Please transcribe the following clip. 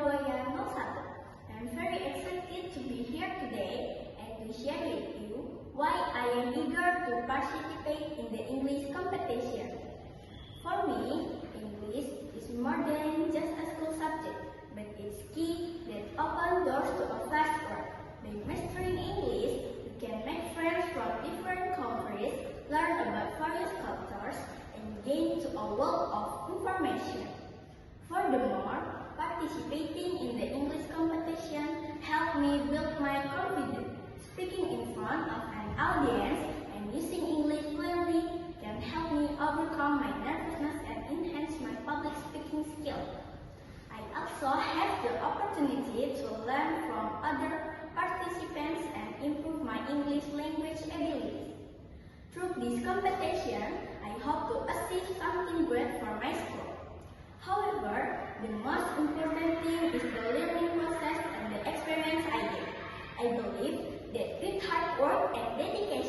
Surabaya 01. I'm very excited to be here today and to share with you why I am eager to participate in the English competition. For me, English is more than just a school subject, but it's key that opens doors to a vast world. By mastering English, you can make friends from different countries, learn about various cultures, and gain to a wealth of information. Furthermore, participating in the English competition helped me build my confidence. Speaking in front of an audience and using English clearly can help me overcome my nervousness and enhance my public speaking skills. I also have the opportunity to learn from other participants and improve my English language abilities. Through this competition, I hope to achieve something great for my school. However, the most important thing is the learning process and the experience I get. I believe that with hard work and dedication,